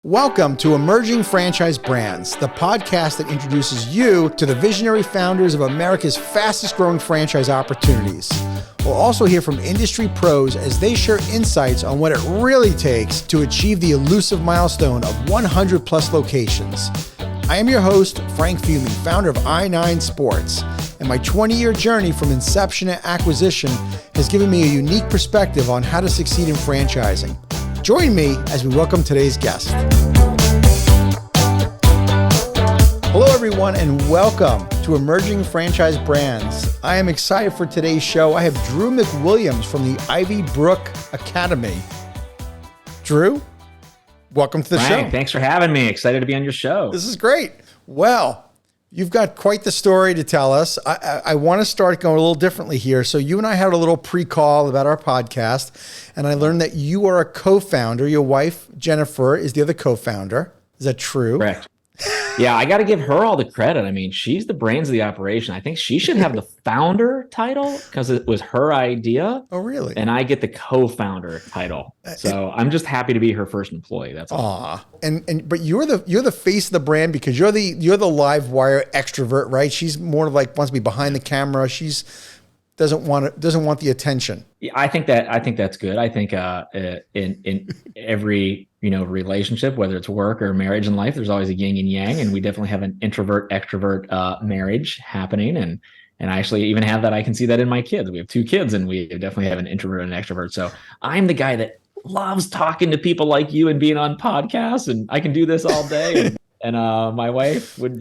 Welcome to Emerging Franchise Brands, the podcast that introduces you to the visionary founders of America's fastest growing franchise opportunities. We'll also hear from industry pros as they share insights on what it really takes to achieve the elusive milestone of 100 plus locations. I am your host, Frank Fumey, founder of I9 Sports, and my 20-year journey from inception to acquisition has given me a unique perspective on how to succeed in franchising. Join me as we welcome today's guest. Hello, everyone, and welcome to Emerging Franchise Brands. I am excited for today's show. I have Drew McWilliams from the Ivybrook Academy. Drew, welcome to the show. Thanks for having me. Excited to be on your show. This is great. Well, you've got quite the story to tell us. I want to start going a little differently here. So you and I had a little pre-call about our podcast, and I learned that you are a co-founder. Your wife, Jennifer, is the other co-founder. Is that true? Correct. Yeah, I got to give her all the credit. I mean, she's the brains of the operation. I think she should have the founder title because it was her idea. Oh, really? And I get the co-founder title. So I'm just happy to be her first employee. That's all. But you're the face of the brand because you're the live wire extrovert, right? She's more of like wants to be behind the camera. She's doesn't want the attention. Yeah, I think that's good. I think in every relationship, whether it's work or marriage and life, there's always a yin and yang, and we definitely have an introvert extrovert marriage happening, and I actually even have that. I can see that in my kids. We have two kids, and we definitely have an introvert and an extrovert. So I'm the guy that loves talking to people like you and being on podcasts, and I can do this all day. And my wife would,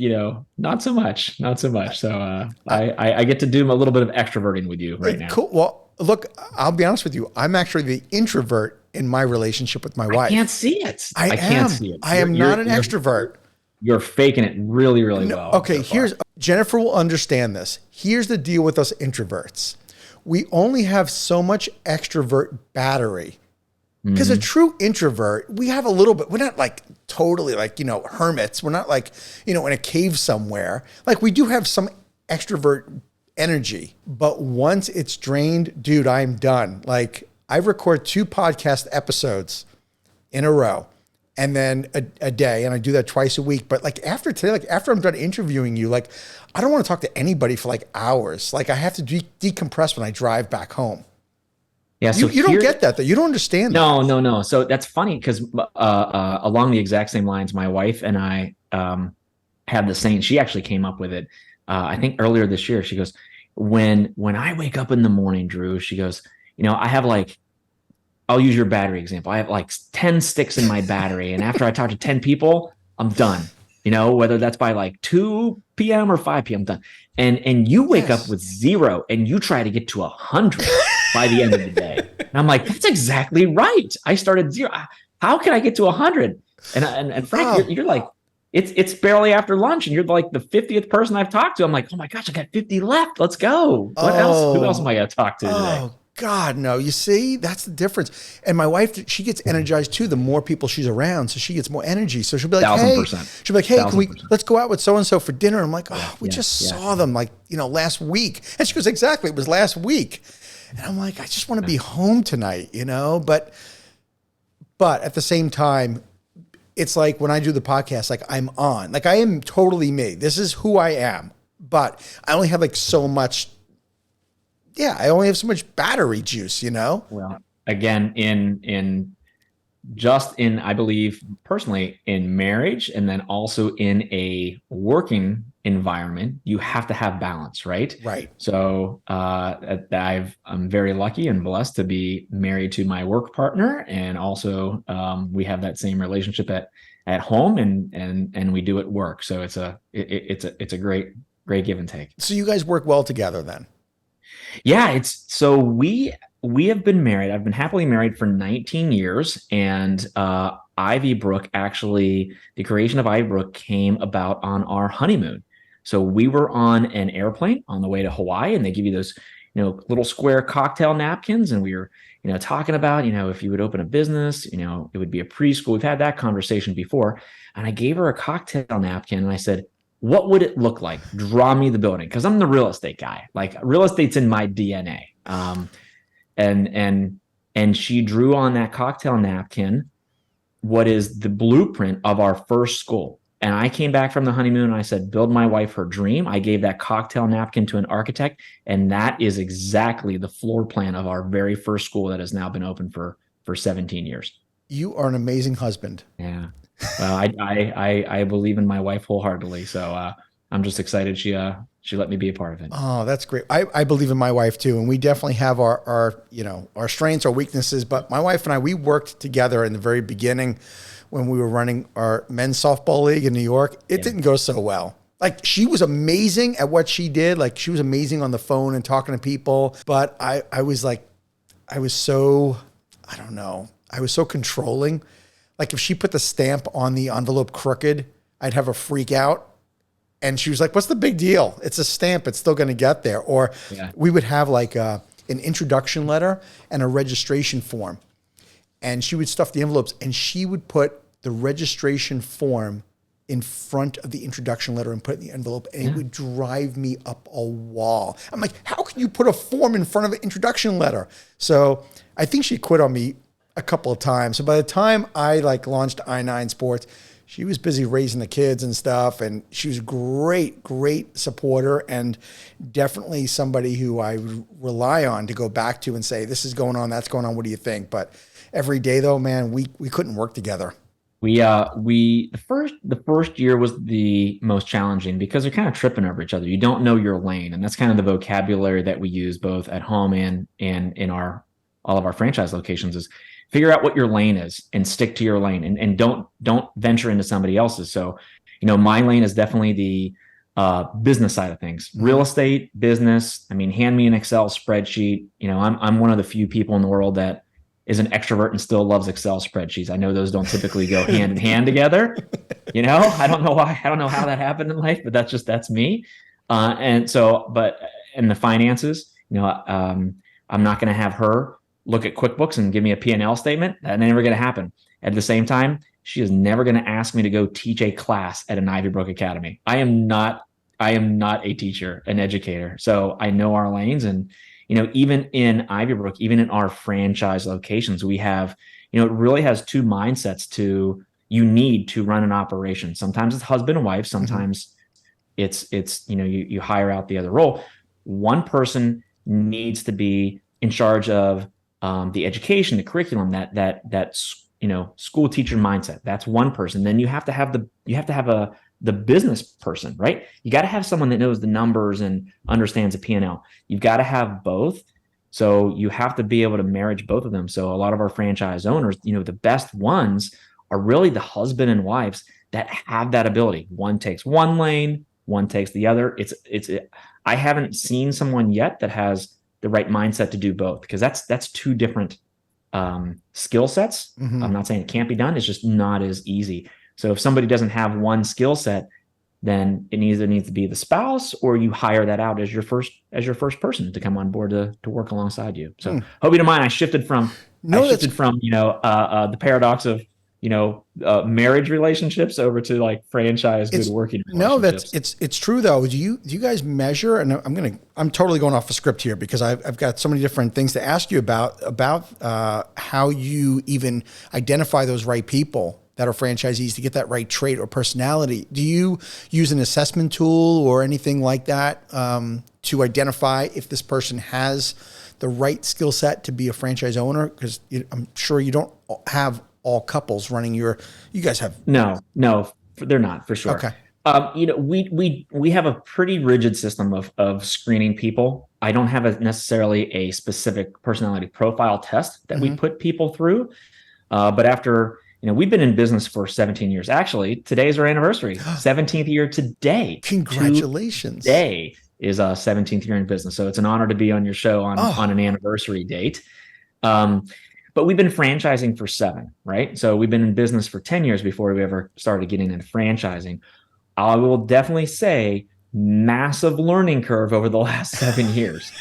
not so much. So I get to do a little bit of extroverting with you right now. Cool. Well, look, I'll be honest with you. I'm actually the introvert in my relationship with my wife. I can't see it. I can't see it. I am not an extrovert. You're faking it really, really well. Okay, Jennifer will understand this. Here's the deal with us introverts. We only have so much extrovert battery. Because a true introvert, we have a little bit, we're not like totally like, hermits. We're not like, in a cave somewhere. Like we do have some extrovert energy, but once it's drained, dude, I'm done. Like I record 2 podcast episodes in a row and then a day, and I do that twice a week. But like after today, like after I'm done interviewing you, like I don't want to talk to anybody for like hours. Like I have to decompress when I drive back home. Yeah, so you don't get that though. You don't understand that. No. So that's funny because along the exact same lines, my wife and I had the saying. She actually came up with it. I think earlier this year. She goes, when I wake up in the morning, Drew, she goes, I have like, I'll use your battery example. I have like 10 sticks in my battery, and after I talk to 10 people, I'm done. Whether that's by like 2 p.m. or 5 p.m. I'm done. And you wake up with 0 and you try to get to 100 by the end of the day. And I'm like, that's exactly right. I started 0. How can I get to 100? And Frank, you're like, it's barely after lunch, and you're like the 50th person I've talked to. I'm like, oh my gosh, I got 50 left. Let's go. What else? Who else am I going to talk to today? God, no. You see, that's the difference. And my wife, she gets energized too. The more people she's around, so she gets more energy. So she'll be like, hey, let's go out with so-and-so for dinner. I'm like, we just saw them like, last week. And she goes, exactly. It was last week. And I'm like, I just want to be home tonight, but at the same time, it's like when I do the podcast, like I'm on, like I am totally me. This is who I am, but I only have like so much. Yeah, I only have so much battery juice, Well, again, I believe personally in marriage, and then also in a working environment, you have to have balance, right? Right. So I'm very lucky and blessed to be married to my work partner, and also we have that same relationship at home, and we do at work. So it's a great give and take. So you guys work well together then? Yeah, we have been married. I've been happily married for 19 years, and Ivybrook, actually, the creation of Ivybrook came about on our honeymoon. So we were on an airplane on the way to Hawaii, and they give you those, little square cocktail napkins, and we were, talking about, if you would open a business, it would be a preschool. We've had that conversation before, and I gave her a cocktail napkin, and I said, what would it look like? Draw me the building. Because I'm the real estate guy. Like real estate's in my DNA. And she drew on that cocktail napkin what is the blueprint of our first school. And I came back from the honeymoon and I said, build my wife her dream. I gave that cocktail napkin to an architect. And that is exactly the floor plan of our very first school that has now been open for 17 years. You are an amazing husband. Yeah. Well, I believe in my wife wholeheartedly. So I'm just excited she let me be a part of it. Oh, that's great. I believe in my wife too. And we definitely have our strengths, our weaknesses, but my wife and I, we worked together in the very beginning when we were running our men's softball league in New York. It didn't go so well. Like, she was amazing at what she did. Like, she was amazing on the phone and talking to people. But I was so controlling. Like, if she put the stamp on the envelope crooked, I'd have a freak out. And she was like, what's the big deal? It's a stamp. It's still going to get there. Or we would have like an introduction letter and a registration form. And she would stuff the envelopes and she would put the registration form in front of the introduction letter and put it in the envelope. And it would drive me up a wall. I'm like, how can you put a form in front of an introduction letter? So I think she quit on me a couple of times. So by the time I launched I9 Sports, she was busy raising the kids and stuff. And she was a great supporter and definitely somebody who I rely on to go back to and say, this is going on, that's going on. What do you think? But every day though, man, we couldn't work together. The first year was the most challenging because they're kind of tripping over each other. You don't know your lane. And that's kind of the vocabulary that we use both at home and in all of our franchise locations is figure out what your lane is and stick to your lane and don't venture into somebody else's. So, my lane is definitely the business side of things, real estate, business. I mean, hand me an Excel spreadsheet. I'm one of the few people in the world that is an extrovert and still loves Excel spreadsheets. I know those don't typically go hand in hand together. I don't know why. I don't know how that happened in life, but that's me. And so, but in the finances, I'm not going to have her look at QuickBooks and give me a P&L statement. That's never going to happen. At the same time, she is never going to ask me to go teach a class at an Ivybrook Academy. I am not a teacher, an educator. So I know our lanes. And, even in Ivybrook, even in our franchise locations, we have, it really has two mindsets you need to run an operation. Sometimes it's husband and wife. Sometimes it's you hire out the other role. One person needs to be in charge of the education, the curriculum, that school teacher mindset. That's one person. Then you have to have the business person, right? You got to have someone that knows the numbers and understands the P&L. You've got to have both. So you have to be able to marriage both of them. So a lot of our franchise owners, the best ones are really the husband and wives that have that ability. One takes one lane, one takes the other. I haven't seen someone yet that has the right mindset to do both, because that's two different skill sets. I'm not saying it can't be done. It's just not as easy. So if somebody doesn't have one skill set, then it either needs to be the spouse or you hire that out as your first person to come on board to work alongside you. So hope you don't mind. I shifted from the paradox of marriage relationships over to franchise good working relationships. No, it's true though. Do you guys measure? And I'm totally going off the script here because I've got so many different things to ask you about how you even identify those right people that are franchisees to get that right trait or personality. Do you use an assessment tool or anything like that to identify if this person has the right skill set to be a franchise owner? Because I'm sure you don't have all couples running you guys have. No, they're not, for sure. Okay. We have a pretty rigid system of screening people. I don't have necessarily a specific personality profile test that we put people through. But after, we've been in business for 17 years. Actually, today's our anniversary, 17th year today. Congratulations. Today is 17th year in business. So it's an honor to be on your show on an anniversary date. But we've been franchising for 7, right? So we've been in business for 10 years before we ever started getting into franchising. I will definitely say massive learning curve over the last 7 years.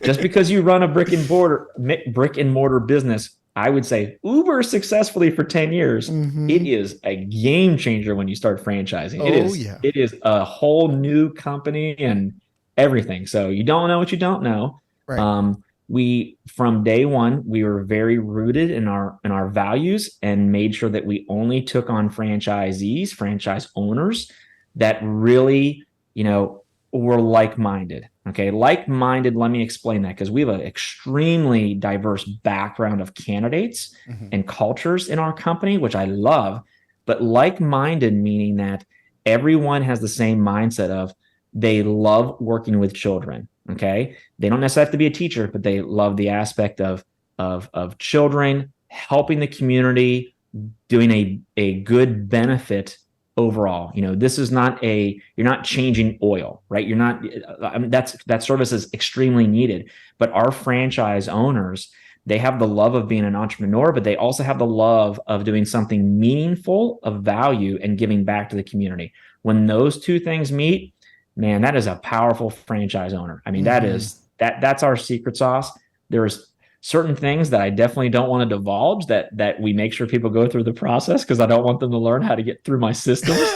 Just because you run a brick and mortar business, I would say uber successfully for 10 years, it is a game changer when you start franchising. It is a whole new company and everything. So you don't know what you don't know. Right. we from day one, we were very rooted in our values and made sure that we only took on franchisees, franchise owners that really, were like-minded. Okay. Like-minded. Let me explain that, because we have an extremely diverse background of candidates and cultures in our company, which I love. But like-minded meaning that everyone has the same mindset of they love working with children. Okay. They don't necessarily have to be a teacher, but they love the aspect of children, helping the community, doing a good benefit overall. This is you're not changing oil, right? You're not, that service is extremely needed, but our franchise owners, they have the love of being an entrepreneur, but they also have the love of doing something meaningful, of value, and giving back to the community. When those two things meet, man, that is a powerful franchise owner. I mean, that's our secret sauce. There's certain things that I definitely don't want to divulge that we make sure people go through the process, because I don't want them to learn how to get through my systems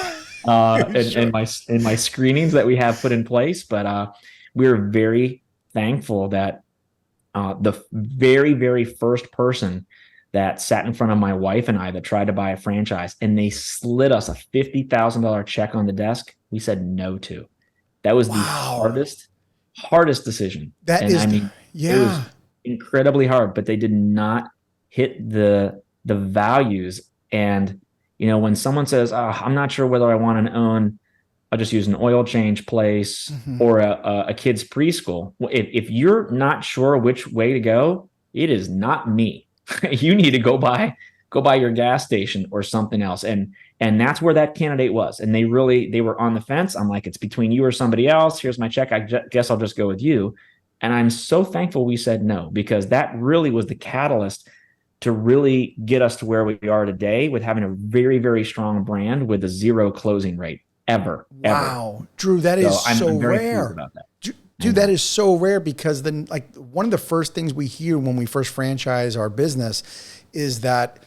and my screenings that we have put in place. But we're very thankful that the very, very first person that sat in front of my wife and I that tried to buy a franchise, and they slid us a $50,000 check on the desk, we said no to. That was the hardest decision. It was incredibly hard, but they did not hit the values. And, when someone says, I'm not sure whether I want to own, I'll just use an oil change place or a kid's preschool. If you're not sure which way to go, it is not me. You need to go by your gas station or something else. And that's where that candidate was. And they were on the fence. I'm like, it's between you or somebody else. Here's my check. I guess I'll just go with you. And I'm so thankful we said no, because that really was the catalyst to really get us to where we are today, with having a very, very strong brand with a 0 closing rate ever. Drew, that is so very rare. About that. Dude, that is so rare, because then, like, one of the first things we hear when we first franchise our business is that,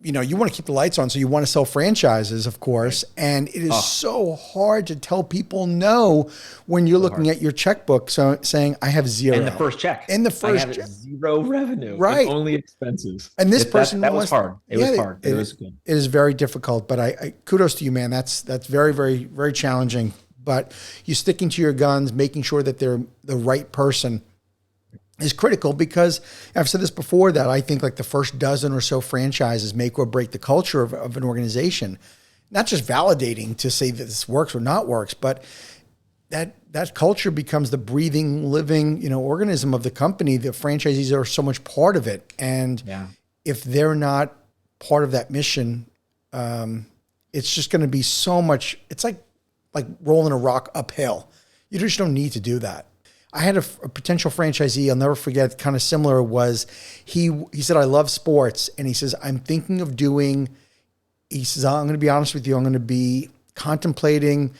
you want to keep the lights on, so you want to sell franchises, of course. And it is so hard to tell people no when you're looking at your checkbook, saying, I have 0. And the first check. And the first check. 0 revenue. Right. Only expenses. And this person that was hard. It was hard. It was good. It is very difficult, but I kudos to you, man. That's very, very, very challenging. But you sticking to your guns, making sure that they're the right person, is critical, because I've said this before, that I think like the first dozen or so franchises make or break the culture of an organization. Not just validating to say that this works or not works, but that culture becomes the breathing, living, organism of the company. The franchisees are so much part of it. And if they're not part of that mission, it's just going to be so much, it's like rolling a rock uphill. You just don't need to do that. I had a potential franchisee, I'll never forget, kind of similar, was he said, I love sports. And he says, I'm thinking of doing, he says, I'm going to be honest with you, I'm going to be contemplating,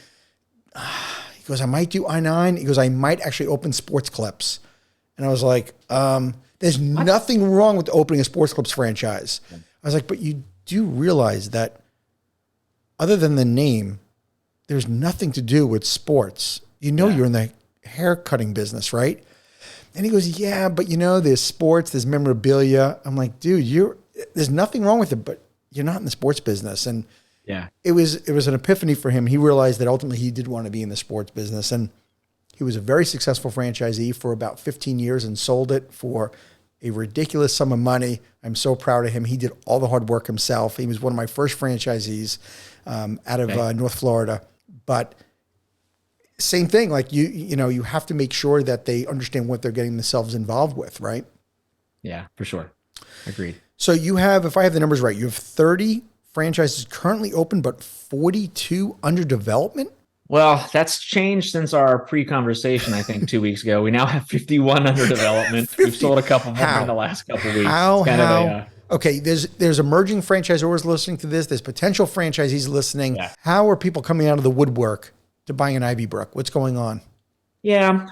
he goes, I might do I-9. He goes, I might actually open sports clips. And I was like, there's nothing wrong with opening a sports clips franchise. I was like, but you do realize that other than the name, there's nothing to do with sports. You're in the hair cutting business, right? And he goes, yeah, but there's sports, there's memorabilia. I'm like, dude, there's nothing wrong with it, but you're not in the sports business. And it was an epiphany for him. He realized that ultimately he did want to be in the sports business. And he was a very successful franchisee for about 15 years and sold it for a ridiculous sum of money. I'm so proud of him. He did all the hard work himself. He was one of my first franchisees out of North Florida. But same thing, like you have to make sure that they understand what they're getting themselves involved with, right? Yeah, for sure. Agreed. So you have, if I have the numbers right, you have 30 franchises currently open, but 42 under development? Well, that's changed since our pre-conversation, I think 2 weeks ago. We now have 51 under development. 50? We've sold a couple more in the last couple of weeks. Okay, there's emerging franchisors listening to this. There's potential franchisees listening. Yeah. How are people coming out of the woodwork to buying an Ivybrook? What's going on? Yeah,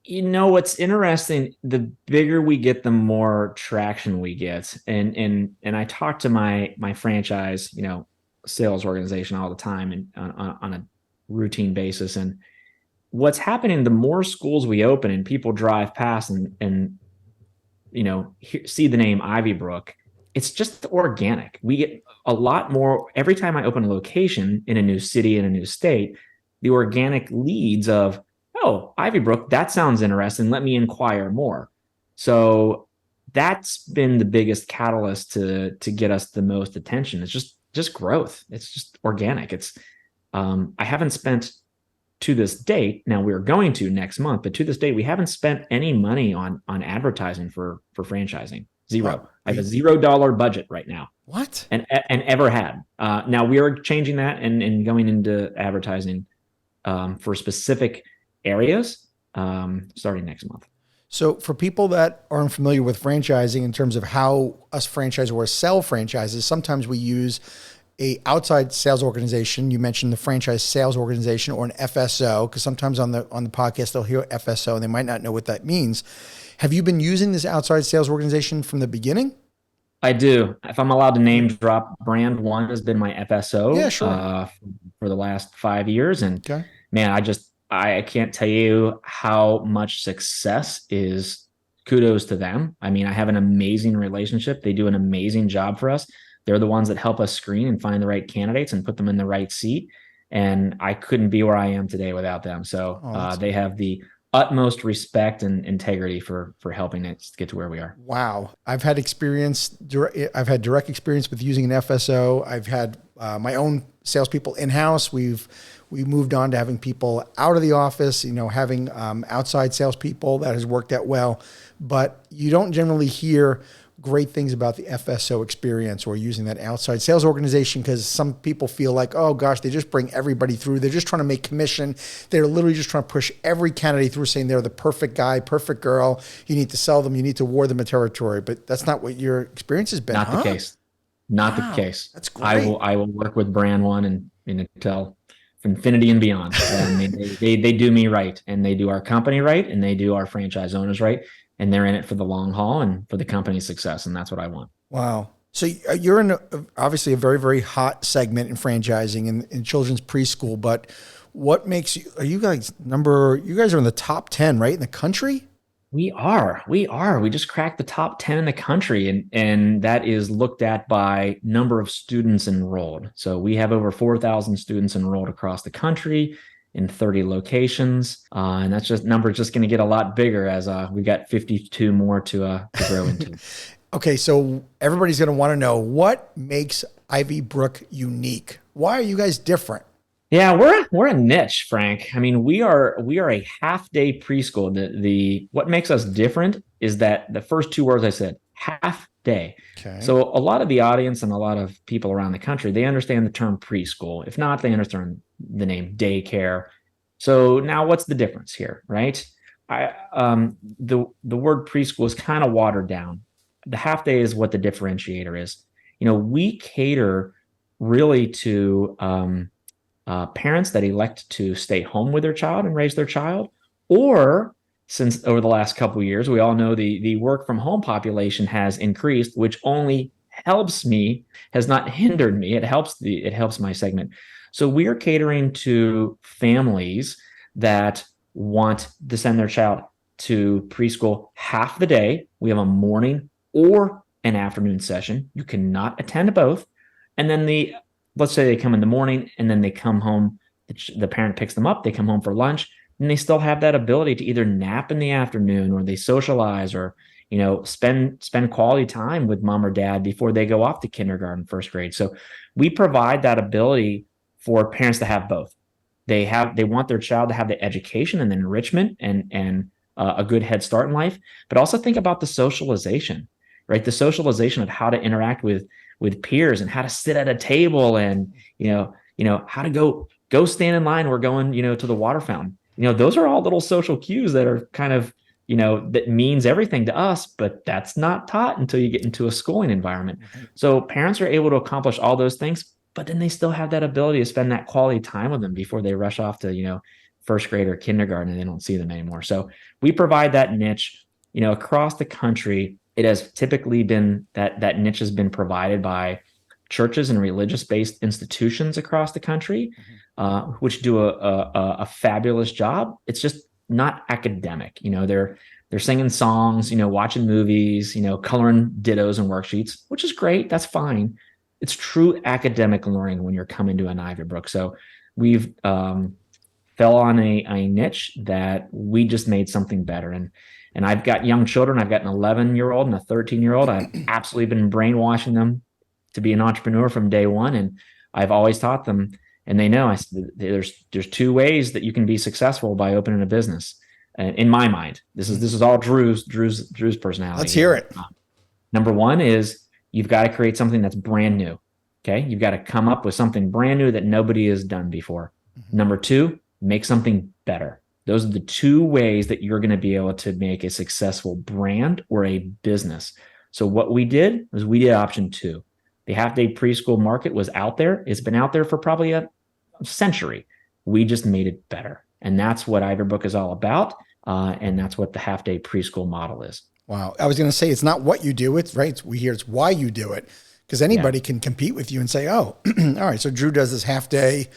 what's interesting, the bigger we get, the more traction we get. And I talk to my franchise, sales organization all the time and on a routine basis. And what's happening, the more schools we open and people drive past and see the name Ivybrook, it's just organic. We get a lot more every time I open a location in a new city, in a new state, the organic leads of, oh, Ivybrook, that sounds interesting. Let me inquire more. So that's been the biggest catalyst to get us the most attention. It's just growth. It's just organic. I haven't spent to this date. Now we're going to next month, but to this date, we haven't spent any money on advertising for franchising. Zero. Wow. I have a $0 budget right now. What? And ever had. Now we are changing that and going into advertising for specific areas starting next month. So for people that aren't familiar with franchising in terms of how us franchisors sell franchises, sometimes we use a outside sales organization. You mentioned the franchise sales organization or an FSO, because sometimes on the podcast they'll hear FSO and they might not know what that means. Have you been using this outside sales organization from the beginning? I do. If I'm allowed to name drop, Brand One has been my FSO for the last 5 years. And man, I can't tell you how much success is kudos to them. I mean, I have an amazing relationship. They do an amazing job for us. They're the ones that help us screen and find the right candidates and put them in the right seat. And I couldn't be where I am today without them. So they have the utmost respect and integrity for helping us get to where we are. Wow. I've had direct experience with using an FSO. I've had my own salespeople in-house. We moved on to having people out of the office, having outside salespeople. That has worked out well, but you don't generally hear great things about the FSO experience or using that outside sales organization, because some people feel like, oh gosh, they just bring everybody through. They're just trying to make commission. They're literally just trying to push every candidate through, saying they're the perfect guy, perfect girl. You need to sell them. You need to award them a territory. But that's not what your experience has been. Not the case. Not the case. That's great. I will work with Brand One and until infinity and beyond. I mean, they do me right, and they do our company right, and they do our franchise owners right. And they're in it for the long haul and for the company's success. And that's what I want. Wow. So you're in obviously a very, very hot segment in franchising in children's preschool, but what makes you guys are in the top 10, right? In the country? We are. We just cracked the top 10 in the country, and that is looked at by number of students enrolled. So we have over 4,000 students enrolled across the country in 30 locations. And that's just going to get a lot bigger as we got 52 more to grow into. Okay. So everybody's going to want to know, what makes Ivybrook unique? Why are you guys different? Yeah, we're a niche, Frank. I mean, we are a half day preschool. The what makes us different is that the first two words I said, half day. Okay. So a lot of the audience and a lot of people around the country, they understand the term preschool. If not, they understand the name daycare. So now what's the difference here, right? The word preschool is kind of watered down. The half day is what the differentiator is. We cater really to parents that elect to stay home with their child and raise their child, or since over the last couple of years, we all know the work from home population has increased, which only helps me, has not hindered me. It helps my segment. So we are catering to families that want to send their child to preschool half the day. We have a morning or an afternoon session. You cannot attend both. And then let's say they come in the morning and then they come home, the parent picks them up, they come home for lunch, and they still have that ability to either nap in the afternoon, or they socialize, or spend quality time with mom or dad before they go off to kindergarten, first grade. So we provide that ability for parents to have both. They want their child to have the education and the enrichment and a good head start in life, but also think about the socialization, right? The socialization of how to interact with peers and how to sit at a table, and how to go stand in line or going to the water fountain. Those are all little social cues that are kind of that means everything to us, but that's not taught until you get into a schooling environment. Mm-hmm. So parents are able to accomplish all those things, but then they still have that ability to spend that quality time with them before they rush off to first grade or kindergarten and they don't see them anymore. So we provide that niche across the country. It has typically been that niche has been provided by churches and religious-based institutions across the country, which do a fabulous job. It's just not academic. They're they're singing songs, watching movies, coloring dittos and worksheets, which is great. That's fine. It's true academic learning when you're coming to an Ivybrook. So we've fell on a niche that we just made something better. And I've got young children. I've got an 11-year-old and a 13-year-old. I've absolutely been brainwashing them to be an entrepreneur from day one. And I've always taught them, and they know there's two ways that you can be successful by opening a business. In my mind, this is all Drew's personality. Let's hear it. Number one is you've got to create something that's brand new. Okay. You've got to come up with something brand new that nobody has done before. Mm-hmm. Number two, make something better. Those are the two ways that you're going to be able to make a successful brand or a business. So what we did was we did option two. The half-day preschool market was out there. It's been out there for probably a century. We just made it better. And that's what Ivybrook is all about. And that's what the half-day preschool model is. Wow. I was going to say, it's not what you do. It's right. We hear it's why you do it. Because anybody can compete with you and say, oh, all right, so Drew does this half-day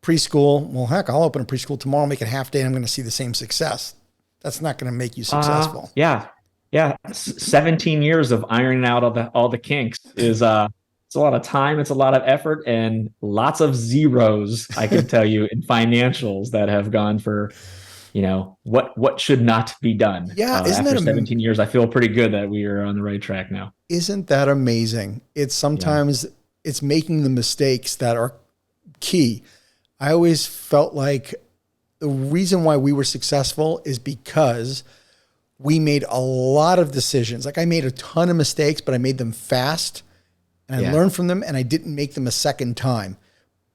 preschool. Well, heck, I'll open a preschool tomorrow, make it half-day, and I'm going to see the same success. That's not going to make you successful. Yeah. 17 years of ironing out all the kinks is it's a lot of time, it's a lot of effort, and lots of zeros, I can tell you, in financials that have gone for what should not be done. Yeah, isn't after that 17 years? I feel pretty good that we are on the right track now. Isn't that amazing? It's sometimes it's making the mistakes that are key. I always felt like the reason why we were successful is because we made a lot of decisions. Like I made a ton of mistakes, but I made them fast and I learned from them and I didn't make them a second time.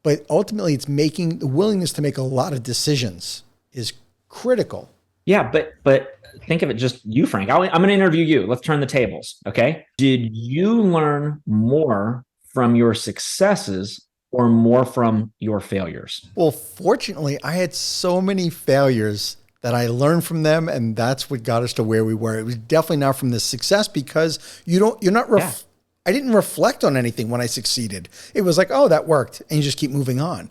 But ultimately it's making the willingness to make a lot of decisions is critical. Yeah. But think of it just you, Frank. I'm going to interview you. Let's turn the tables. Okay. Did you learn more from your successes or more from your failures? Well, fortunately I had so many failures that I learned from them, and that's what got us to where we were. It was definitely not from the success because I didn't reflect on anything when I succeeded. It was like, oh, that worked, and you just keep moving on.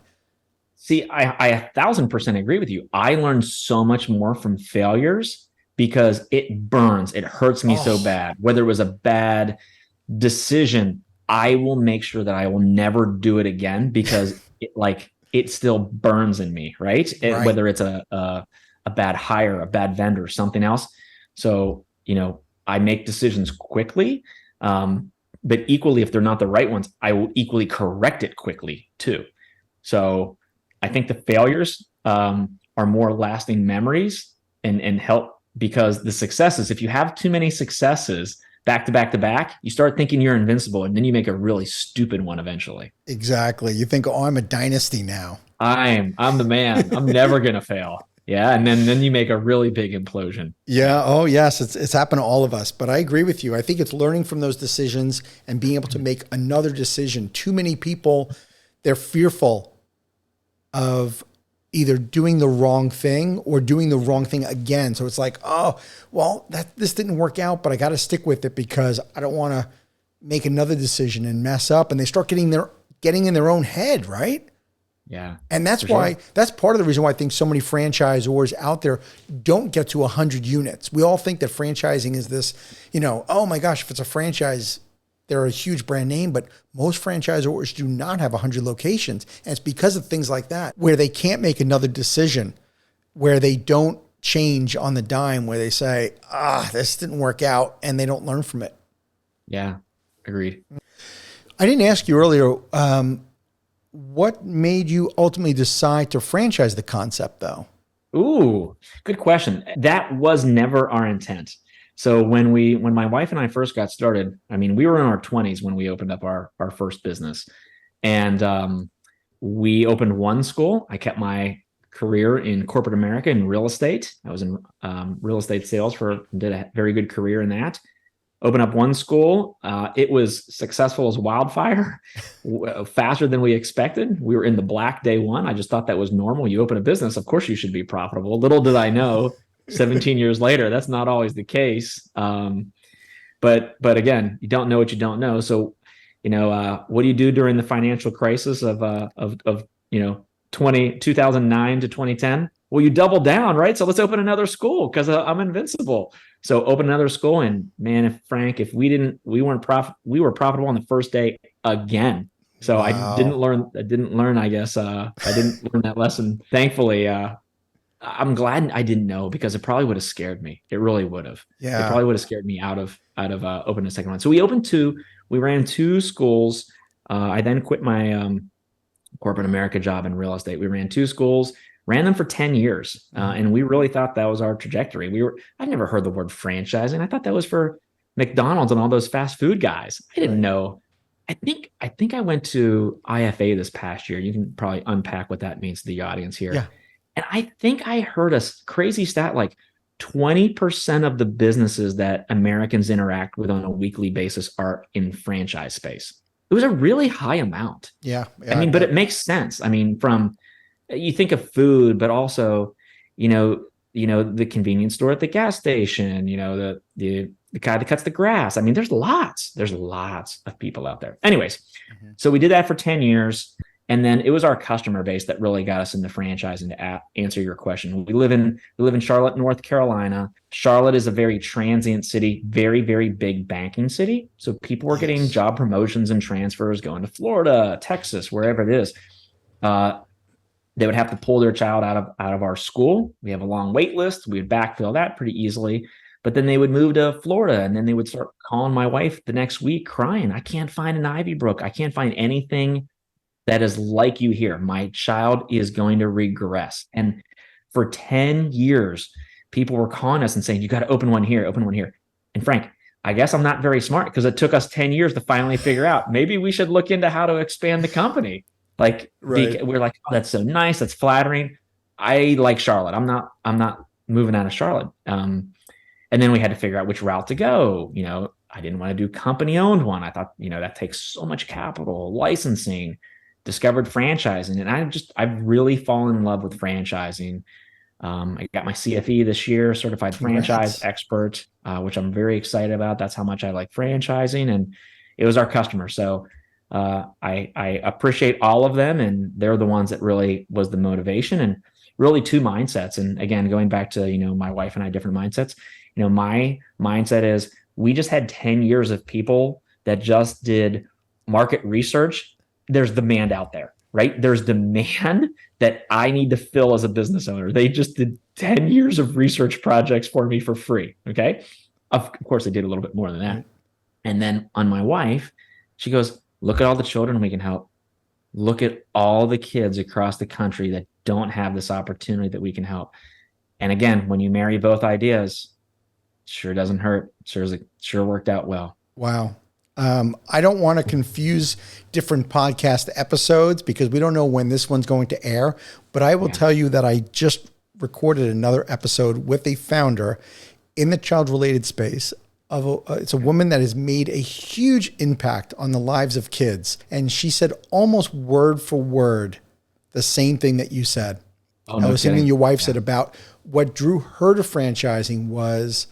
See, I 1,000% agree with you. I learned so much more from failures because it burns. It hurts me so bad. Whether it was a bad decision, I will make sure that I will never do it again because it still burns in me, right? Whether it's a bad hire, a bad vendor, something else. So, I make decisions quickly, but equally, if they're not the right ones, I will equally correct it quickly too. So I think the failures are more lasting memories and help because the successes, if you have too many successes back to back to back, you start thinking you're invincible and then you make a really stupid one eventually. Exactly. You think, oh, I'm a dynasty now. I'm the man. I'm never going to fail. Yeah. And then you make a really big implosion. Yeah. Oh, yes. It's happened to all of us. But I agree with you. I think it's learning from those decisions and being able to make another decision. Too many people, they're fearful of either doing the wrong thing or doing the wrong thing again. So it's like, oh, well, this didn't work out, but I got to stick with it because I don't want to make another decision and mess up. And they start getting in their own head, right? Yeah. And that's why, that's part of the reason why I think so many franchisors out there don't get to 100 units. We all think that franchising is this, oh my gosh, if it's a franchise, they're a huge brand name, but most franchisors do not have 100 locations. And it's because of things like that, where they can't make another decision, where they don't change on the dime, where they say, this didn't work out, and they don't learn from it. Yeah. Agreed. I didn't ask you earlier, what made you ultimately decide to franchise the concept though? Ooh, good question. That was never our intent. So when my wife and I first got started, we were in our 20s when we opened up our first business, and we opened one school. I kept my career in corporate America in real estate. I was in real estate sales did a very good career in that. Opened up one school. It was successful as wildfire, faster than we expected. We were in the black day one. I just thought that was normal. You open a business, of course you should be profitable. Little did I know, 17 years later, that's not always the case. But again, you don't know what you don't know. So, what do you do during the financial crisis of 2009 to 2010? well, you double down, right? So let's open another school because I'm invincible. So open another school. And man, if we were profitable on the first day again. So Wow. I didn't learn, I guess, I didn't learn that lesson. Thankfully, I'm glad I didn't know, because it probably would have scared me. It really would have. Yeah. It probably would have scared me out of opening a second one. So we ran two schools. I then quit my corporate America job in real estate. We ran two schools, ran them for 10 years. And we really thought that was our trajectory. I'd never heard the word franchising. I thought that was for McDonald's and all those fast food guys. I didn't know. I think I went to IFA this past year. You can probably unpack what that means to the audience here. Yeah. And I think I heard a crazy stat, like 20% of the businesses that Americans interact with on a weekly basis are in franchise space. It was a really high amount. Yeah. I mean, but it makes sense. I mean, you think of food, but also, the convenience store at the gas station, the guy that cuts the grass. I mean, there's lots of people out there. Anyways, so we did that for 10 years. And then it was our customer base that really got us into franchising, to answer your question. We live in Charlotte, North Carolina. Charlotte is a very transient city, very, very big banking city. So people were getting job promotions and transfers, going to Florida, Texas, wherever it is. They would have to pull their child out of our school. We have a long wait list. We would backfill that pretty easily. But then they would move to Florida, and then they would start calling my wife the next week crying, I can't find an Ivybrook. I can't find anything that is like you here. My child is going to regress. And for 10 years, people were calling us and saying, you got to open one here, open one here. And Frank, I guess I'm not very smart, because it took us 10 years to finally figure out, maybe we should look into how to expand the company. We're like, oh, that's so nice. That's flattering. I like Charlotte. I'm not moving out of Charlotte. And then we had to figure out which route to go. I didn't want to do company owned one. I thought, that takes so much capital, licensing. Discovered franchising, and I've really fallen in love with franchising. I got my CFE this year, certified franchise expert, which I'm very excited about. That's how much I like franchising, and it was our customer. So I appreciate all of them, and they're the ones that really was the motivation, and really two mindsets. And again, going back to, my wife and I, different mindsets, my mindset is we just had 10 years of people that just did market research. There's demand out there, right? There's demand that I need to fill as a business owner. They just did 10 years of research projects for me for free. Okay. Of course, they did a little bit more than that. And then on my wife, she goes, look at all the children we can help. Look at all the kids across the country that don't have this opportunity that we can help. And again, when you marry both ideas, it sure doesn't hurt. Sure worked out well. Wow. I don't want to confuse different podcast episodes, because we don't know when this one's going to air, but I will tell you that I just recorded another episode with a founder in the child-related space. It's a woman that has made a huge impact on the lives of kids. And she said almost word for word the same thing that you said. Oh, no I was thinking your wife said about what drew her to franchising was,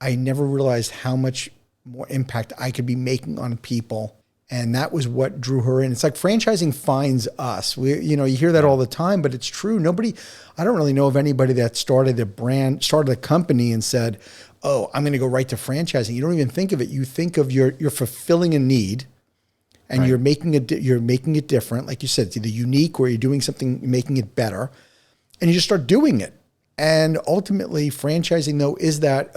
I never realized how much more impact I could be making on people. And that was what drew her in. It's like franchising finds us. You hear that all the time, but it's true. I don't really know of anybody that started a company and said, oh, I'm going to go right to franchising. You don't even think of it. You think of you're fulfilling a need, and you're making it different. Like you said, it's either unique or you're doing something, making it better, and you just start doing it. And ultimately franchising though is that,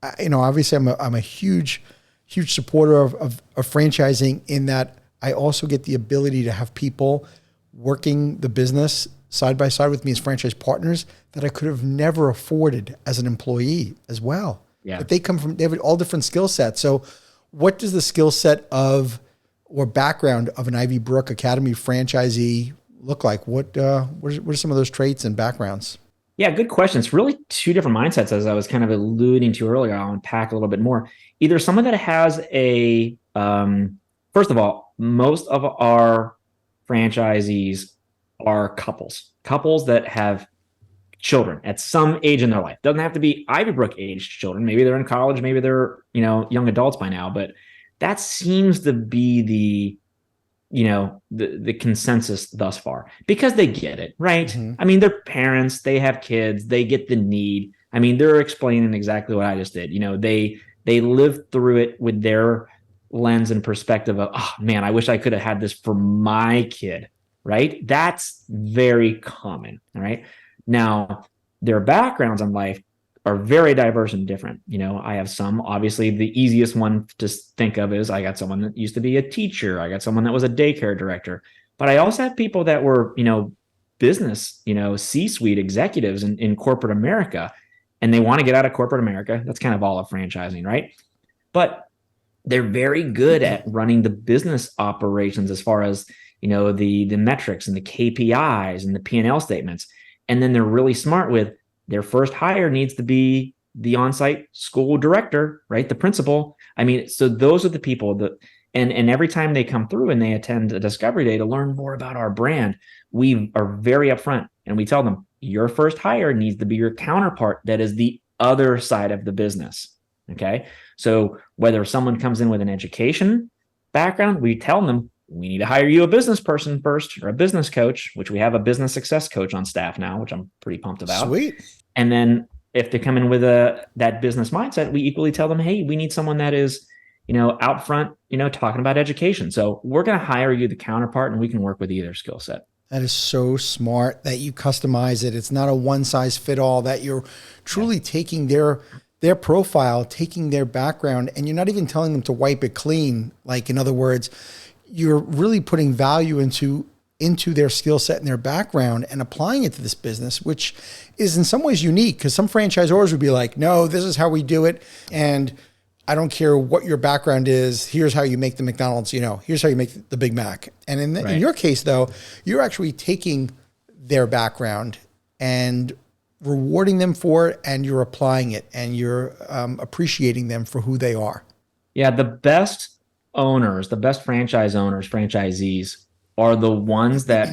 obviously I'm a huge supporter of franchising, in that I also get the ability to have people working the business side by side with me as franchise partners that I could have never afforded as an employee as well. Yeah. But they have all different skill sets. So what does the skill set or background of an Ivybrook Academy franchisee look like? What are some of those traits and backgrounds? Yeah, good question. It's really two different mindsets, as I was kind of alluding to earlier. I'll unpack a little bit more. Either someone that has first of all, most of our franchisees are couples that have children at some age in their life. Doesn't have to be Ivybrook aged children. Maybe they're in college, maybe they're, young adults by now, but that seems to be the consensus thus far, because they get it, right? Mm-hmm. I mean, they're parents, they have kids, they get the need. I mean, they're explaining exactly what I just did. They live through it with their lens and perspective of, oh man, I wish I could have had this for my kid, right? That's very common, all right? Now, their backgrounds in life are very diverse and different. I have some, obviously the easiest one to think of is I got someone that used to be a teacher. I got someone that was a daycare director, but I also have people that were, business, C-suite executives in corporate America, and they want to get out of corporate America. That's kind of all of franchising, right? But they're very good at running the business operations as far as, the metrics and the KPIs and the P&L statements. And then they're really smart with their first hire needs to be the on-site school director, right? The principal. I mean, so those are the people that, and every time they come through and they attend a discovery day to learn more about our brand, we are very upfront and we tell them your first hire needs to be your counterpart that is the other side of the business. Okay. So whether someone comes in with an education background, we tell them we need to hire you a business person first, or a business coach, which we have a business success coach on staff now, which I'm pretty pumped about. Sweet. And then if they come in with that business mindset, we equally tell them, hey, we need someone that is, out front, talking about education. So we're going to hire you the counterpart, and we can work with either skill set. That is so smart that you customize it. It's not a one size fit all, that you're truly taking their profile, taking their background, and you're not even telling them to wipe it clean. Like, in other words, you're really putting value into their skill set and their background and applying it to this business, which is in some ways unique, because some franchisors would be like, no, this is how we do it. And I don't care what your background is. Here's how you make the McDonald's, here's how you make the Big Mac. And in your case though, you're actually taking their background and rewarding them for it, and you're applying it, and you're appreciating them for who they are. Yeah. The best owners, the best franchise owners, franchisees are the ones that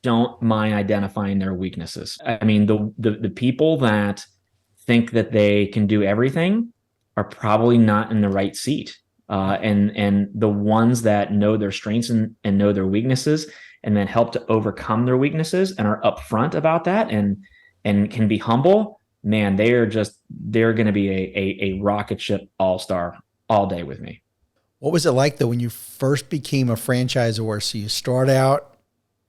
don't mind identifying their weaknesses. I mean, the people that think that they can do everything are probably not in the right seat. And the ones that know their strengths and know their weaknesses, and then help to overcome their weaknesses and are upfront about that and can be humble, man, they're going to be a rocket ship all-star all day with me. What was it like though when you first became a franchisor? So you start out,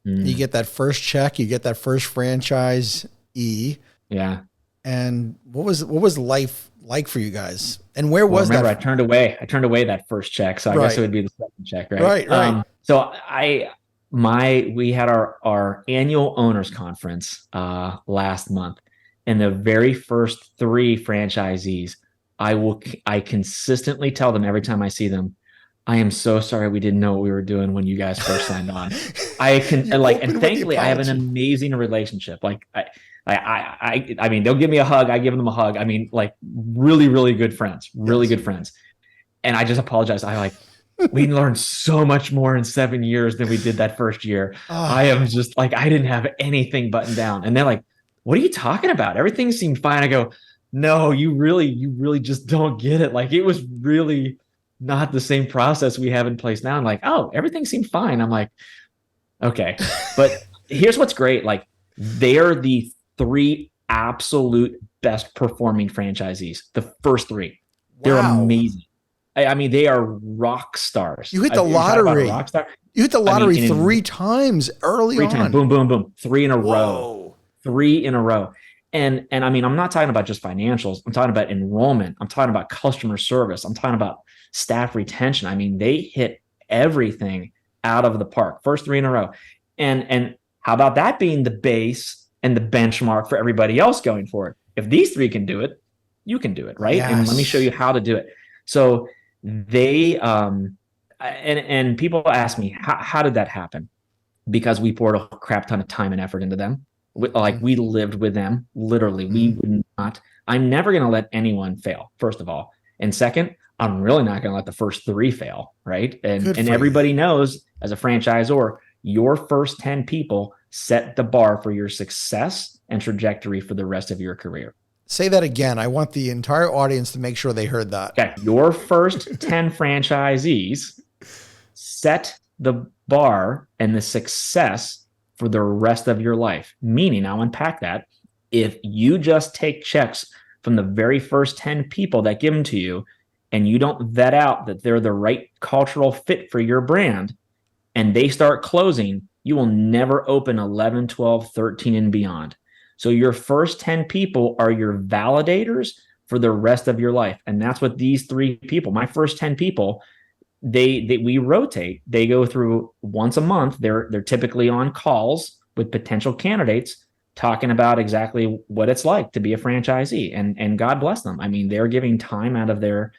you get that first check, you get that first franchise Yeah. And what was life like for you guys? And where was that? I turned away that first check. So I guess it would be the second check, right? Right. So we had our annual owners conference last month, and the very first 3 franchisees, I consistently tell them every time I see them, I am so sorry we didn't know what we were doing when you guys first signed on. And thankfully I have an amazing relationship. Like I mean, they'll give me a hug. I give them a hug. I mean, like really, really good friends, good friends. And I just apologize. We learned so much more in 7 years than we did that first year. I am just like, I didn't have anything buttoned down. And they're like, what are you talking about? Everything seemed fine. I go, no, you really just don't get it. Like, it was really not the same process we have in place now. I'm like, oh, everything seemed fine. I'm like, okay. But here's what's great. Like, they are the 3 absolute best performing franchisees. The first 3, they're amazing. I mean, they are rock stars. You hit the lottery. You hit the lottery 3 times early on. 3 times. Boom, boom, boom. 3 in a Whoa. row. 3 in a row. And I mean, I'm not talking about just financials. I'm talking about enrollment. I'm talking about customer service. I'm talking about staff retention. I mean, they hit everything out of the park. First 3 in a row. And how about that being the base and the benchmark for everybody else going forward? If these 3 can do it, you can do it, right? Yes. And let me show you how to do it. So they and people ask me, how did that happen? Because we poured a crap ton of time and effort into them. We lived with them, literally. We would not. I'm never going to let anyone fail, first of all. And second, I'm really not going to let the first 3 fail, right? And everybody knows, as a franchisor, your first 10 people set the bar for your success and trajectory for the rest of your career. Say that again. I want the entire audience to make sure they heard that. Okay. Your first 10 franchisees set the bar and the success for the rest of your life. Meaning, I'll unpack that. If you just take checks from the very first 10 people that give them to you, and you don't vet out that they're the right cultural fit for your brand, and they start closing, you will never open 11, 12, 13, and beyond. So your first 10 people are your validators for the rest of your life. And that's what these 3 people, my first 10 people, we rotate. They go through once a month. They're typically on calls with potential candidates talking about exactly what it's like to be a franchisee. And God bless them. I mean, they're giving time out of their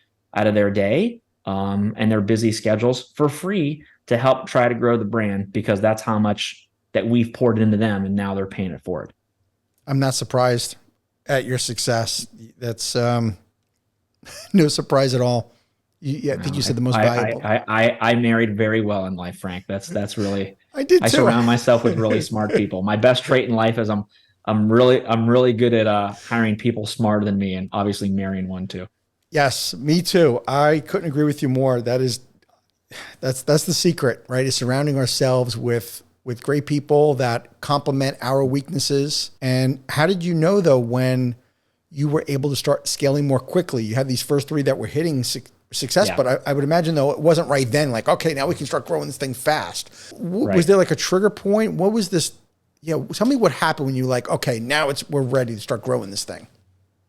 day and their busy schedules for free to help try to grow the brand, because that's how much that we've poured into them, and now they're paying it forward. I'm not surprised at your success. That's no surprise at all. I think you said the most valuable. I married very well in life, Frank. That's really. I did too. I surround myself with really smart people. My best trait in life is I'm really good at hiring people smarter than me, and obviously marrying one too. Yes, me too. I couldn't agree with you more. That's the secret, right? Is surrounding ourselves with great people that complement our weaknesses. And how did you know though, when you were able to start scaling more quickly? You had these first 3 that were hitting success, Yeah. but I would imagine though, it wasn't right then. Like, okay, now we can start growing this thing fast. Right. Was there like a trigger point? What was this? Tell me what happened when you like, okay, now we're ready to start growing this thing.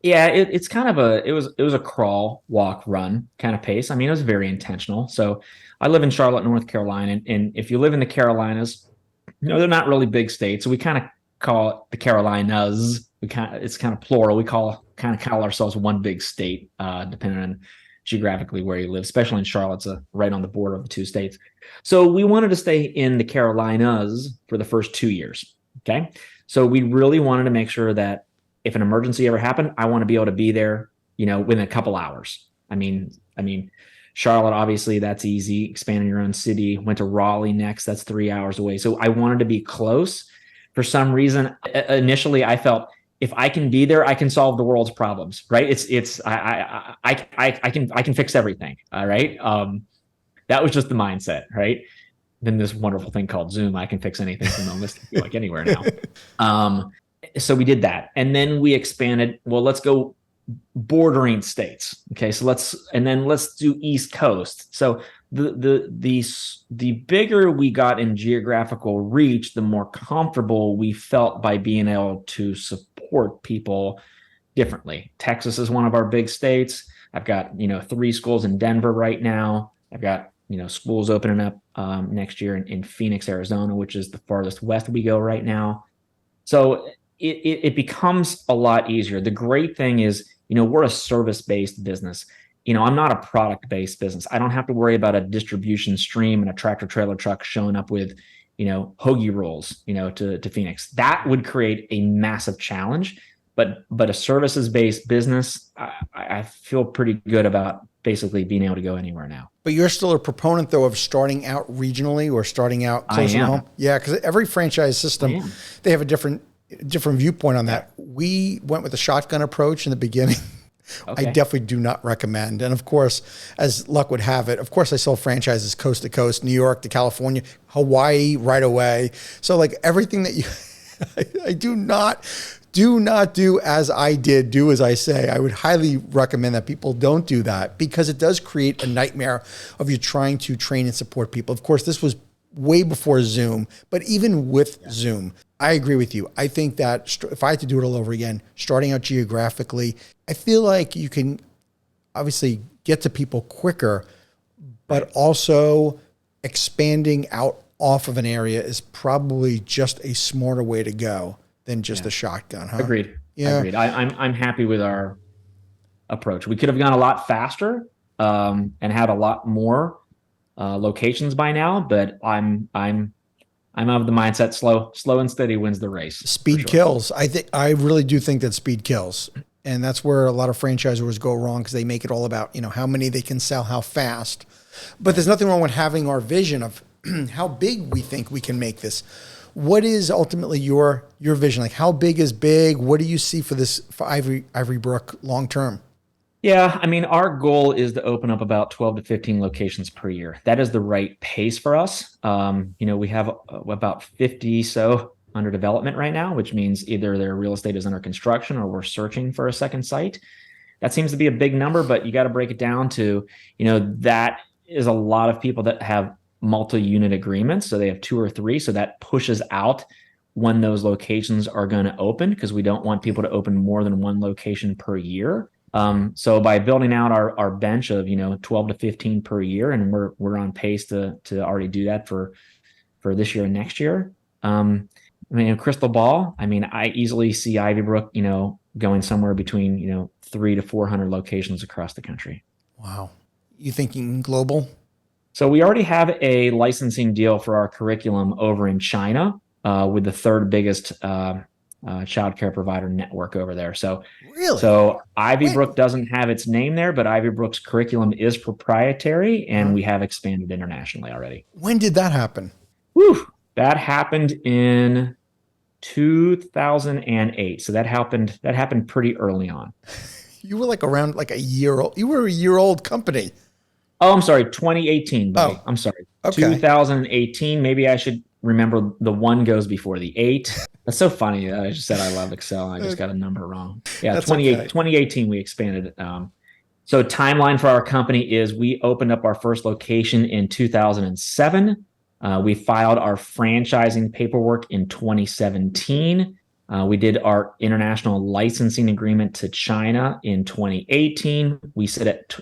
Yeah, it's kind of it was a crawl, walk, run kind of pace. I mean, it was very intentional. So I live in Charlotte, North Carolina, and if you live in the Carolinas, they're not really big states. So we kind of call it the Carolinas. It's kind of plural. We call ourselves one big state, depending on geographically where you live, especially in Charlotte's right on the border of the 2 states. So we wanted to stay in the Carolinas for the first 2 years. Okay. So we really wanted to make sure that if an emergency ever happened, I want to be able to be there, within a couple hours. I mean, Charlotte, obviously that's easy. Expanding your own city. Went to Raleigh next. That's 3 hours away. So I wanted to be close. For some reason, initially I felt if I can be there, I can solve the world's problems, right? I can fix everything. All right. That was just the mindset, right? Then this wonderful thing called Zoom, I can fix anything from home, like anywhere now. So we did that. And then we expanded. Well, let's go bordering states. Okay. So let's do East Coast. So the bigger we got in geographical reach, the more comfortable we felt by being able to support people differently. Texas is one of our big states. I've got, 3 schools in Denver right now. I've got, schools opening up next year in Phoenix, Arizona, which is the farthest west we go right now. So it becomes a lot easier. The great thing is, we're a service-based business. I'm not a product-based business. I don't have to worry about a distribution stream and a tractor trailer truck showing up with, hoagie rolls, to Phoenix. That would create a massive challenge. But a services-based business, I feel pretty good about basically being able to go anywhere now. But you're still a proponent, though, of starting out regionally or starting out closer to home? Yeah, because every franchise system, they have a different viewpoint on that. We went with the shotgun approach in the beginning. Okay. I definitely do not recommend. And of course, as luck would have it, of course, I sold franchises coast to coast, New York to California, Hawaii right away. So like everything that I do not do as I did, do as I say. I would highly recommend that people don't do that, because it does create a nightmare of you trying to train and support people. Of course, this was way before Zoom, but even with Zoom, I agree with you. I think that if I had to do it all over again, starting out geographically, I feel like you can obviously get to people quicker, but also expanding out off of an area is probably just a smarter way to go than just a shotgun, huh? Agreed. Yeah. Agreed. I'm happy with our approach. We could have gone a lot faster and had a lot more locations by now, but I'm of the mindset slow and steady wins the race. Speed kills. I really do think that speed kills. And that's where a lot of franchisors go wrong, because they make it all about, how many they can sell, how fast. But there's nothing wrong with having our vision of how big we think we can make this. What is ultimately your vision? Like, how big is big? What do you see for Ivybrook long term? Yeah, I mean, our goal is to open up about 12 to 15 locations per year. That is the right pace for us. We have about 50 so under development right now, which means either their real estate is under construction or we're searching for a second site. That seems to be a big number, but you got to break it down to, that is a lot of people that have multi-unit agreements. So they have two or three. So that pushes out when those locations are going to open because we don't want people to open more than one location per year. So by building out our bench of 12 to 15 per year, and we're on pace to already do that for this year and next year. I mean, a crystal ball. I mean, I easily see Ivybrook, going somewhere between 300 to 400 locations across the country. Wow. You thinking global? So we already have a licensing deal for our curriculum over in China with the third biggest child care provider network over there. So Really? So Ivybrook doesn't have its name there, but Ivybrook's curriculum is proprietary, and we have expanded internationally already. When did that happen? Whew, that happened in 2008. So that happened pretty early on. You were like around like a year old. You were a year old company. Oh, I'm sorry, 2018, buddy. Oh, I'm sorry. okay. 2018. Maybe I should remember the one goes before the eight. That's so funny. I just said I love Excel. I just got a number wrong. Yeah, That's 2018, we expanded. So timeline for our company is we opened up our first location in 2007. We filed our franchising paperwork in 2017. We did our international licensing agreement to China in 2018. We sit at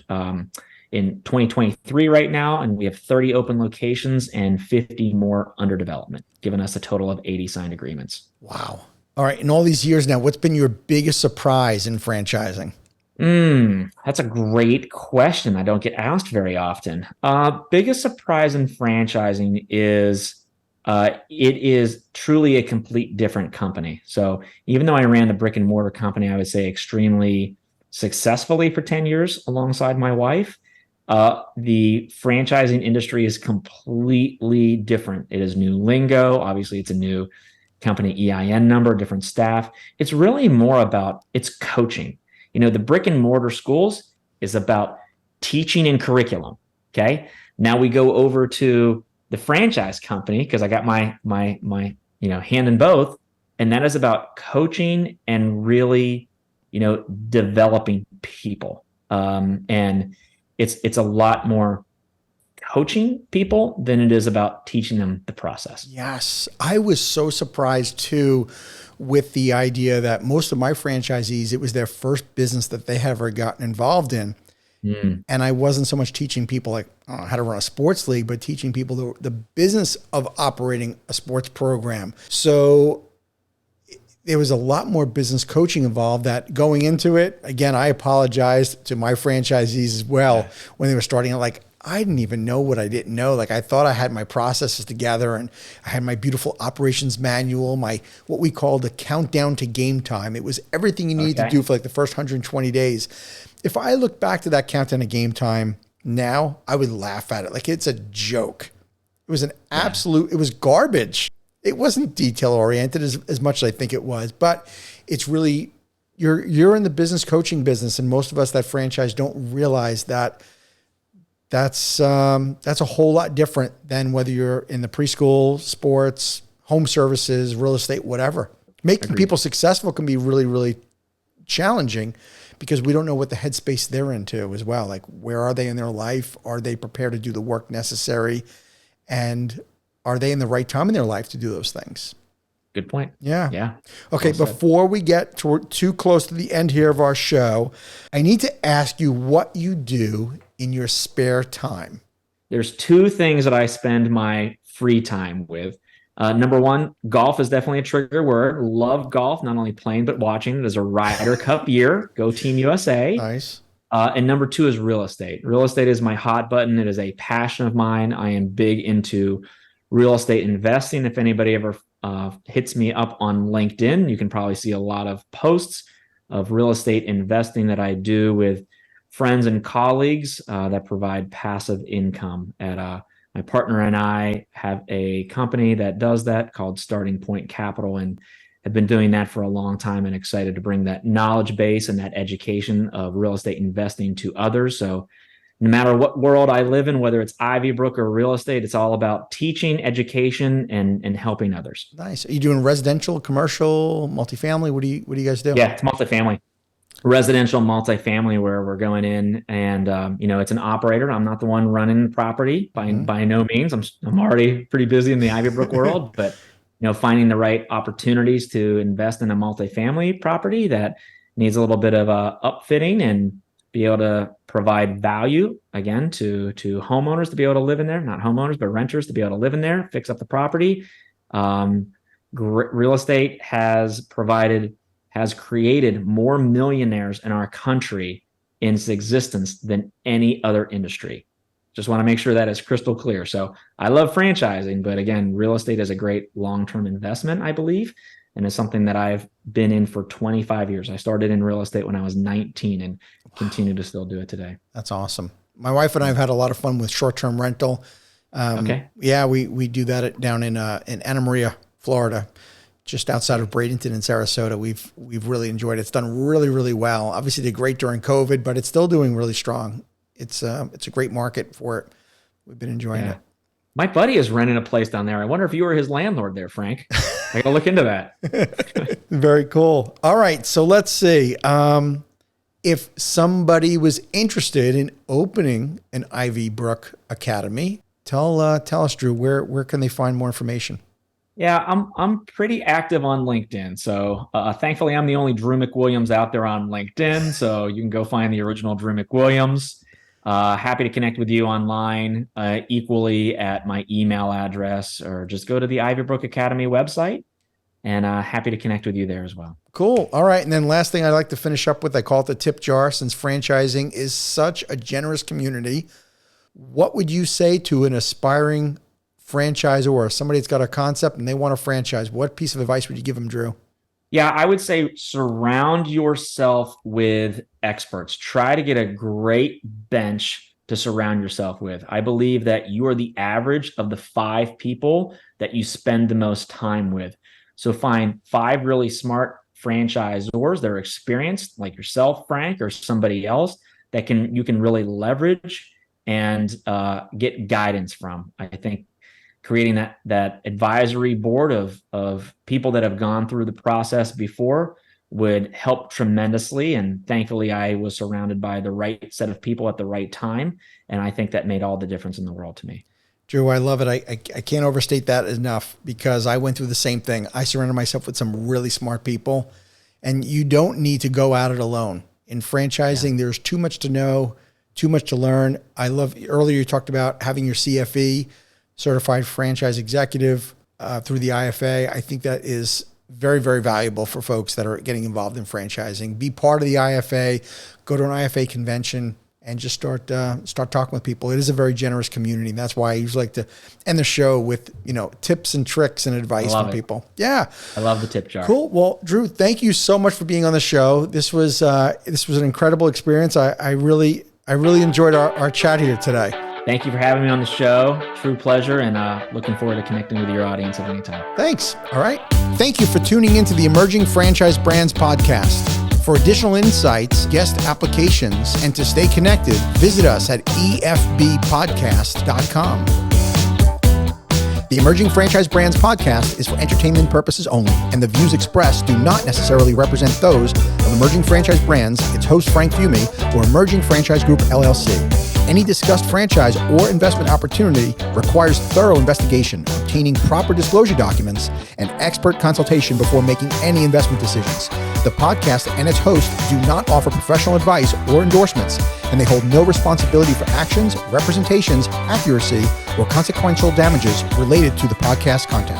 in 2023 right now, and we have 30 open locations and 50 more under development, giving us a total of 80 signed agreements. Wow. All right. In all these years now, what's been your biggest surprise in franchising? That's a great question. I don't get asked very often. Biggest surprise in franchising is it is truly a complete different company. So even though I ran the brick and mortar company, I would say extremely successfully for 10 years alongside my wife, the franchising industry is completely different. It is new lingo. Obviously, it's a new company EIN number, different staff. It's really more about it's coaching. The brick and mortar schools is about teaching and curriculum. Okay. Now we go over to the franchise company because I got my hand in both, and that is about coaching and really developing people. And it's a lot more coaching people than it is about teaching them the process. Yes. I was so surprised too with the idea that most of my franchisees, it was their first business that they had ever gotten involved in. And I wasn't so much teaching people like how to run a sports league, but teaching people the business of operating a sports program. So there was a lot more business coaching involved that going into it. Again, I apologized to my franchisees as well when they were starting out. Like, I didn't even know what I didn't know. Like, I thought I had my processes together and I had my beautiful operations manual, what we call the countdown to game time. It was everything you need to do for like the first 120 days. If I look back to that countdown to game time now, I would laugh at it. Like, it's a joke. It was an absolute, it was garbage. It wasn't detail oriented as much as I think it was, but it's really, you're in the business coaching business. And most of us that franchise don't realize that that's a whole lot different than whether you're in the preschool, sports, home services, real estate, whatever. Making people successful can be really, really challenging because we don't know what the headspace they're into as well. Like, where are they in their life? Are they prepared to do the work necessary? And are they in the right time in their life to do those things? Good point. Yeah. Yeah. Okay. Well, before we get too close to the end here of our show, I need to ask you what you do in your spare time. There's two things that I spend my free time with. Number one, golf is definitely a trigger word. Love golf, not only playing, but watching. It is a Ryder Cup year. Go Team USA. Nice. And number two is real estate. Real estate is my hot button. It is a passion of mine. I am big into real estate investing. If anybody ever hits me up on LinkedIn, you can probably see a lot of posts of real estate investing that I do with friends and colleagues that provide passive income. My partner and I have a company that does that called Starting Point Capital, and have been doing that for a long time and excited to bring that knowledge base and that education of real estate investing to others. So no matter what world I live in, whether it's Ivybrook or real estate, it's all about teaching, education, and helping others. Nice. Are you doing residential, commercial, multifamily? What do you guys do? Yeah, it's multifamily. Residential multifamily, where we're going in and it's an operator. I'm not the one running the property by no means. I'm already pretty busy in the Ivybrook world, but finding the right opportunities to invest in a multifamily property that needs a little bit of upfitting and be able to provide value again to homeowners to be able to live in there, not homeowners, but renters to be able to live in there, fix up the property. Real estate has created more millionaires in our country in its existence than any other industry. Just want to make sure that is crystal clear. So I love franchising, but again, real estate is a great long-term investment, I believe, and it's something that I've been in for 25 years. I started in real estate when I was 19 and continue to still do it today. That's awesome. My wife and I have had a lot of fun with short-term rental. Okay. Yeah, we do that down in Anna Maria, Florida, just outside of Bradenton in Sarasota. We've really enjoyed it. It's done really, really well. Obviously did great during COVID, but it's still doing really strong. It's a great market for it. We've been enjoying it. My buddy is renting a place down there. I wonder if you were his landlord there, Frank. I gotta look into that. Very cool. All right. So let's see. If somebody was interested in opening an Ivybrook Academy, tell us, Drew, where can they find more information? Yeah, I'm pretty active on LinkedIn. So thankfully, I'm the only Drew McWilliams out there on LinkedIn. So you can go find the original Drew McWilliams. Happy to connect with you online, equally at my email address, or just go to the Ivybrook Academy website, and happy to connect with you there as well. Cool. All right. And then last thing I'd like to finish up with, I call it the tip jar, since franchising is such a generous community. What would you say to an aspiring franchisor or somebody that's got a concept and they want to franchise? What piece of advice would you give them, Drew? Yeah, I would say surround yourself with experts. Try to get a great bench to surround yourself with. I believe that you are the average of the 5 people that you spend the most time with. So find 5 really smart franchisors that are experienced, like yourself, Frank, or somebody else that you can really leverage and get guidance from. I think creating that advisory board of people that have gone through the process before would help tremendously. And thankfully, I was surrounded by the right set of people at the right time. And I think that made all the difference in the world to me. Drew, I love it. I can't overstate that enough, because I went through the same thing. I surrounded myself with some really smart people, and you don't need to go at it alone. In franchising, there's too much to know, too much to learn. I love, earlier you talked about having your CFE, Certified Franchise Executive, through the IFA. I think that is very, very valuable for folks that are getting involved in franchising. Be part of the IFA, go to an IFA convention, and just start talking with people. It is a very generous community. And that's why I usually like to end the show with, tips and tricks and advice from people. Yeah. I love the tip jar. Cool. Well, Drew, thank you so much for being on the show. This was an incredible experience. I really enjoyed our chat here today. Thank you for having me on the show. True pleasure, and looking forward to connecting with your audience at any time. Thanks. All right. Thank you for tuning into the Emerging Franchise Brands podcast. For additional insights, guest applications, and to stay connected, visit us at efbpodcast.com. The Emerging Franchise Brands podcast is for entertainment purposes only, and the views expressed do not necessarily represent those of Emerging Franchise Brands, its host Frank Fumey, or Emerging Franchise Group, LLC. Any discussed franchise or investment opportunity requires thorough investigation, obtaining proper disclosure documents, and expert consultation before making any investment decisions. The podcast and its host do not offer professional advice or endorsements, and they hold no responsibility for actions, representations, accuracy, or consequential damages related to the podcast content.